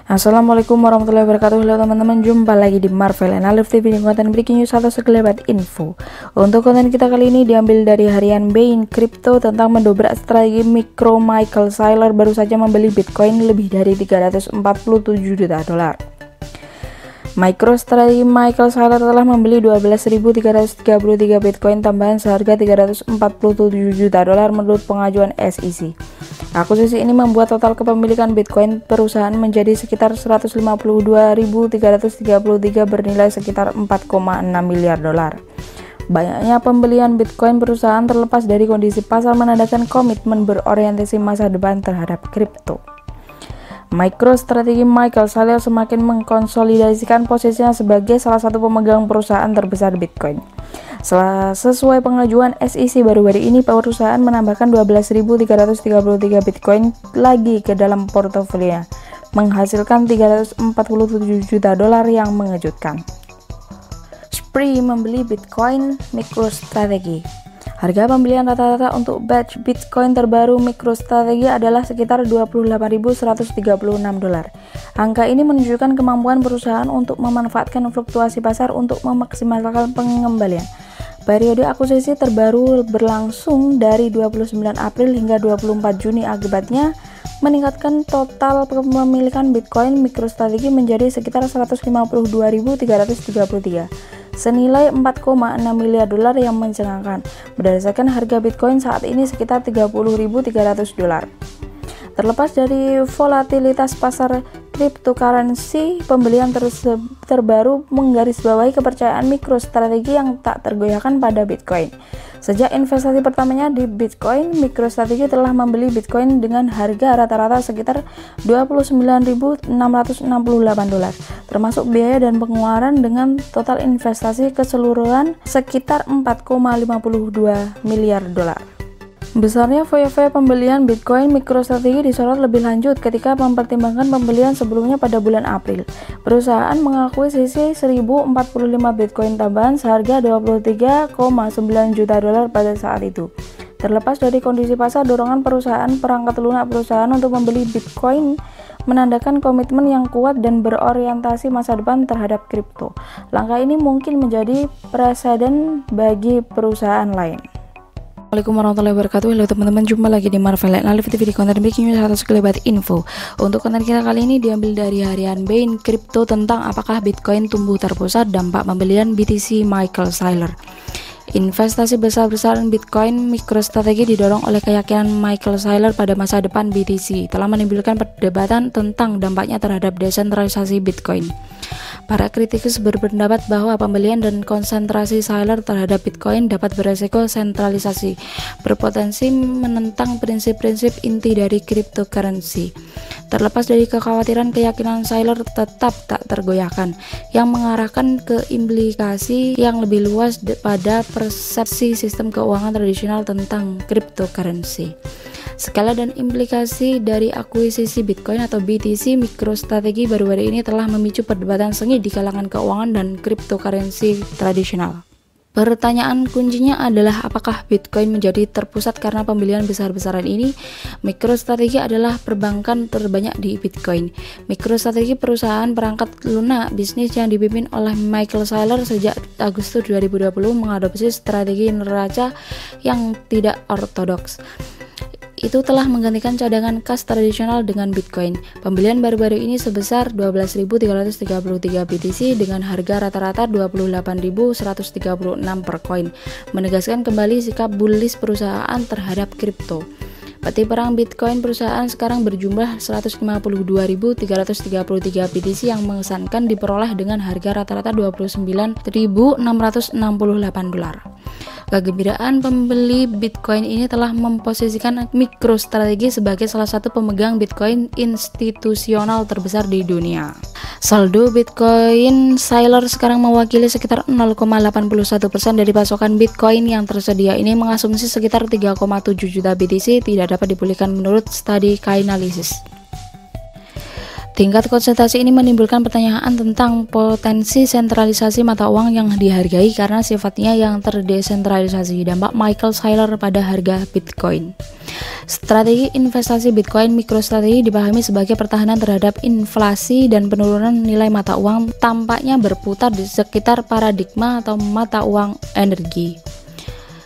Assalamualaikum warahmatullahi wabarakatuh. Halo teman-teman, jumpa lagi di Marvel Analytics TV dengan konten breaking news atau sekelebat info. Untuk konten kita kali ini diambil dari harian Bain Crypto tentang mendobrak strategi mikro. Michael Saylor baru saja membeli Bitcoin lebih dari 347 juta dolar. MicroStrategy Michael Saylor telah membeli 12.333 Bitcoin tambahan seharga 347 juta dolar menurut pengajuan SEC. Akuisisi ini membuat total kepemilikan Bitcoin perusahaan menjadi sekitar 152.333 bernilai sekitar 4,6 miliar dolar. Banyaknya pembelian Bitcoin perusahaan terlepas dari kondisi pasar menandakan komitmen berorientasi masa depan terhadap kripto. MicroStrategy Michael Saylor semakin mengkonsolidasikan posisinya sebagai salah satu pemegang perusahaan terbesar Bitcoin. Sesuai pengajuan SEC baru-baru ini, perusahaan menambahkan 12.333 Bitcoin lagi ke dalam portofolionya, menghasilkan 347 juta dolar yang mengejutkan. Spree membeli Bitcoin MicroStrategy. Harga pembelian rata-rata untuk batch Bitcoin terbaru MicroStrategy adalah sekitar 28.136 dolar. Angka ini menunjukkan kemampuan perusahaan untuk memanfaatkan fluktuasi pasar untuk memaksimalkan pengembalian. Periode akuisisi terbaru berlangsung dari 29 April hingga 24 Juni, akibatnya meningkatkan total kepemilikan Bitcoin MicroStrategy menjadi sekitar 152.333, senilai 4,6 miliar dolar yang mencengangkan. Berdasarkan harga Bitcoin saat ini sekitar 30.300 dolar. Terlepas dari volatilitas pasar cryptocurrency, pembelian terbaru menggarisbawahi kepercayaan MicroStrategy yang tak tergoyahkan pada Bitcoin. Sejak investasi pertamanya di Bitcoin, MicroStrategy telah membeli Bitcoin dengan harga rata-rata sekitar 29.668 dolar, termasuk biaya dan pengeluaran, dengan total investasi keseluruhan sekitar 4,52 miliar dolar. Besarnya foya-foya pembelian Bitcoin MicroStrategy disorot lebih lanjut ketika mempertimbangkan pembelian sebelumnya pada bulan April. Perusahaan mengakuisisi 1.045 Bitcoin tambahan seharga 23,9 juta dolar pada saat itu. Terlepas dari kondisi pasar, dorongan perusahaan perangkat lunak perusahaan untuk membeli Bitcoin menandakan komitmen yang kuat dan berorientasi masa depan terhadap kripto. Langkah ini mungkin menjadi preseden bagi perusahaan lain. Assalamualaikum warahmatullahi wabarakatuh. Halo teman-teman, jumpa lagi di Marvel Analytics TV di konten breaking news atau sekelebat info. Untuk konten kita kali ini diambil dari harian Bain Crypto tentang apakah Bitcoin tumbuh terpusat dampak pembelian BTC Michael Saylor. Investasi besar-besaran Bitcoin MicroStrategy didorong oleh keyakinan Michael Saylor pada masa depan BTC, telah menimbulkan perdebatan tentang dampaknya terhadap desentralisasi Bitcoin. Para kritikus berpendapat bahwa pembelian dan konsentrasi Saylor terhadap Bitcoin dapat beresiko sentralisasi, berpotensi menentang prinsip-prinsip inti dari cryptocurrency. Terlepas dari kekhawatiran, keyakinan Saylor tetap tak tergoyahkan, yang mengarahkan ke implikasi yang lebih luas pada persepsi sistem keuangan tradisional tentang cryptocurrency. Skala dan implikasi dari akuisisi Bitcoin atau BTC MicroStrategy baru-baru ini telah memicu perdebatan sengit di kalangan keuangan dan cryptocurrency tradisional. Pertanyaan kuncinya adalah apakah Bitcoin menjadi terpusat karena pembelian besar-besaran ini? MicroStrategy adalah perbankan terbanyak di Bitcoin. MicroStrategy perusahaan perangkat lunak bisnis yang dipimpin oleh Michael Saylor sejak Agustus 2020 mengadopsi strategi neraca yang tidak ortodoks. Itu telah menggantikan cadangan kas tradisional dengan Bitcoin. Pembelian baru-baru ini sebesar 12.333 BTC dengan harga rata-rata 28.136 per koin, menegaskan kembali sikap bullish perusahaan terhadap kripto. Peti perang Bitcoin perusahaan sekarang berjumlah 152.333 BTC yang mengesankan diperoleh dengan harga rata-rata 29.668 dolar. Kegembiraan pembeli Bitcoin ini telah memposisikan MicroStrategy sebagai salah satu pemegang Bitcoin institusional terbesar di dunia. Saldo Bitcoin Saylor sekarang mewakili sekitar 0,81% dari pasokan Bitcoin yang tersedia. Ini mengasumsi sekitar 3,7 juta BTC tidak dapat dipulihkan menurut studi Chainalysis. Tingkat konsentrasi ini menimbulkan pertanyaan tentang potensi sentralisasi mata uang yang dihargai karena sifatnya yang terdesentralisasi. Dampak Michael Saylor pada harga Bitcoin. Strategi investasi Bitcoin MicroStrategy dipahami sebagai pertahanan terhadap inflasi dan penurunan nilai mata uang, tampaknya berputar di sekitar paradigma atau mata uang energi.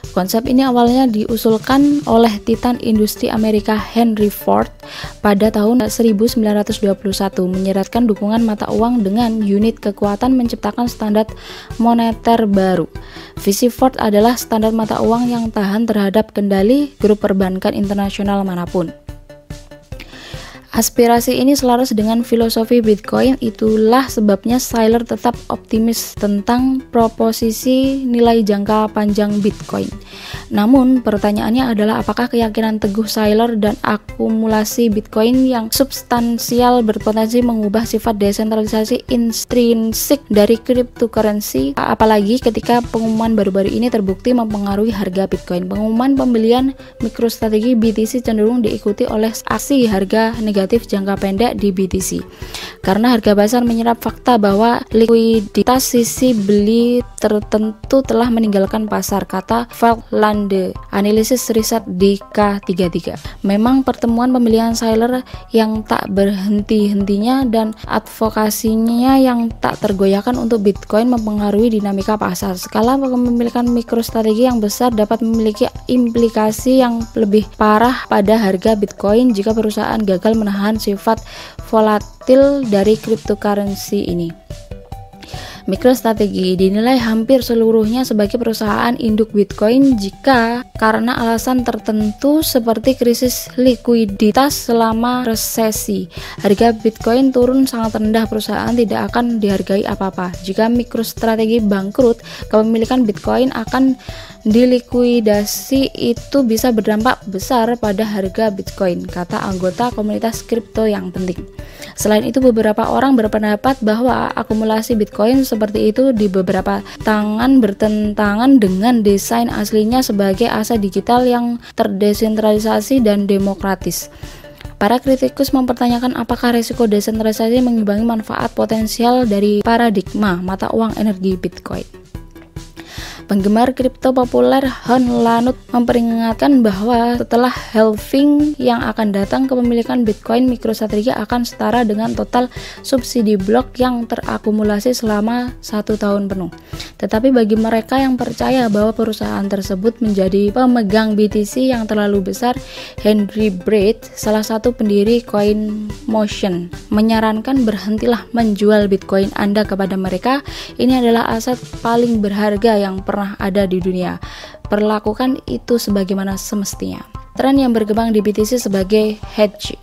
Konsep ini awalnya diusulkan oleh titan industri Amerika Henry Ford pada tahun 1921, menyeratkan dukungan mata uang dengan unit kekuatan menciptakan standar moneter baru. Visi Ford adalah standar mata uang yang tahan terhadap kendali grup perbankan internasional manapun. Aspirasi ini selaras dengan filosofi Bitcoin, itulah sebabnya Saylor tetap optimis tentang proposisi nilai jangka panjang Bitcoin. Namun, pertanyaannya adalah apakah keyakinan teguh Saylor dan akumulasi Bitcoin yang substansial berpotensi mengubah sifat desentralisasi intrinsik dari cryptocurrency, apalagi ketika pengumuman baru-baru ini terbukti mempengaruhi harga Bitcoin. Pengumuman pembelian MicroStrategy BTC cenderung diikuti oleh aksi harga negatif jangka pendek di BTC karena harga pasar menyerap fakta bahwa likuiditas sisi beli tertentu telah meninggalkan pasar, kata Falklande, analisis riset di K33. Memang pertemuan pembelian Saylor yang tak berhenti-hentinya dan advokasinya yang tak tergoyahkan untuk Bitcoin mempengaruhi dinamika pasar. Skala kepemilikan MicroStrategy yang besar dapat memiliki implikasi yang lebih parah pada harga Bitcoin jika perusahaan gagal menahan sifat volatil dari cryptocurrency ini. MicroStrategy dinilai hampir seluruhnya sebagai perusahaan induk Bitcoin jika karena alasan tertentu seperti krisis likuiditas selama resesi. Harga Bitcoin turun sangat rendah, perusahaan tidak akan dihargai apa-apa. Jika MicroStrategy bangkrut, kepemilikan Bitcoin akan dilikuidasi, itu bisa berdampak besar pada harga Bitcoin, kata anggota komunitas kripto yang penting. Selain itu, beberapa orang berpendapat bahwa akumulasi Bitcoin seperti itu di beberapa tangan bertentangan dengan desain aslinya sebagai aset digital yang terdesentralisasi dan demokratis. Para kritikus mempertanyakan apakah risiko desentralisasi mengimbangi manfaat potensial dari paradigma mata uang energi Bitcoin. Penggemar kripto populer Han Lanut memperingatkan bahwa setelah halving yang akan datang, kepemilikan Bitcoin MicroStrategy akan setara dengan total subsidi blok yang terakumulasi selama 1 tahun penuh. Tetapi bagi mereka yang percaya bahwa perusahaan tersebut menjadi pemegang BTC yang terlalu besar, Henry Braid, salah satu pendiri CoinMotion, menyarankan berhentilah menjual Bitcoin Anda kepada mereka. Ini adalah aset paling berharga yang pernah ada di dunia. Perlakukan itu sebagaimana semestinya. Tren yang berkembang di BTC sebagai hedge.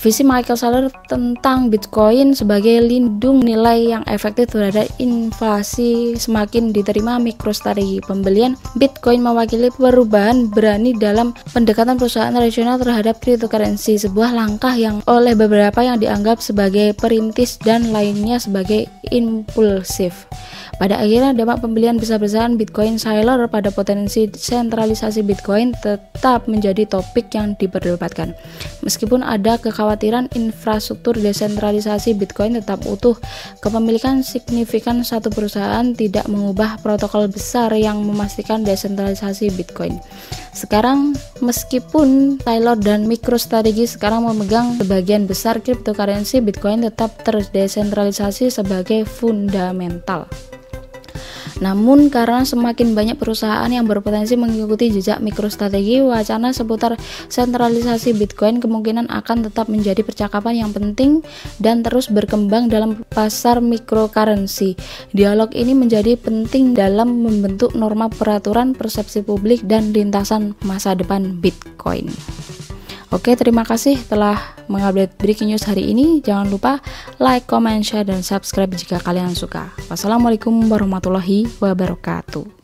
Visi Michael Saylor tentang Bitcoin sebagai lindung nilai yang efektif terhadap inflasi semakin diterima MicroStrategy. Pembelian Bitcoin mewakili perubahan berani dalam pendekatan perusahaan tradisional terhadap cryptocurrency, sebuah langkah yang oleh beberapa yang dianggap sebagai perintis dan lainnya sebagai impulsif. Pada akhirnya, dampak pembelian besar-besaran Bitcoin Saylor pada potensi sentralisasi Bitcoin tetap menjadi topik yang diperdebatkan. Meskipun ada kekhawatiran infrastruktur desentralisasi Bitcoin tetap utuh, kepemilikan signifikan satu perusahaan tidak mengubah protokol besar yang memastikan desentralisasi Bitcoin. Sekarang, meskipun Saylor dan MicroStrategy sekarang memegang sebagian besar cryptocurrency, Bitcoin tetap terdesentralisasi sebagai fundamental. Namun karena semakin banyak perusahaan yang berpotensi mengikuti jejak MicroStrategy, wacana seputar sentralisasi Bitcoin kemungkinan akan tetap menjadi percakapan yang penting dan terus berkembang dalam pasar cryptocurrency. Dialog ini menjadi penting dalam membentuk norma peraturan, persepsi publik, dan lintasan masa depan Bitcoin. Oke, terima kasih telah mengupdate breaking news hari ini. Jangan lupa like, comment, share, dan subscribe jika kalian suka. Wassalamualaikum warahmatullahi wabarakatuh.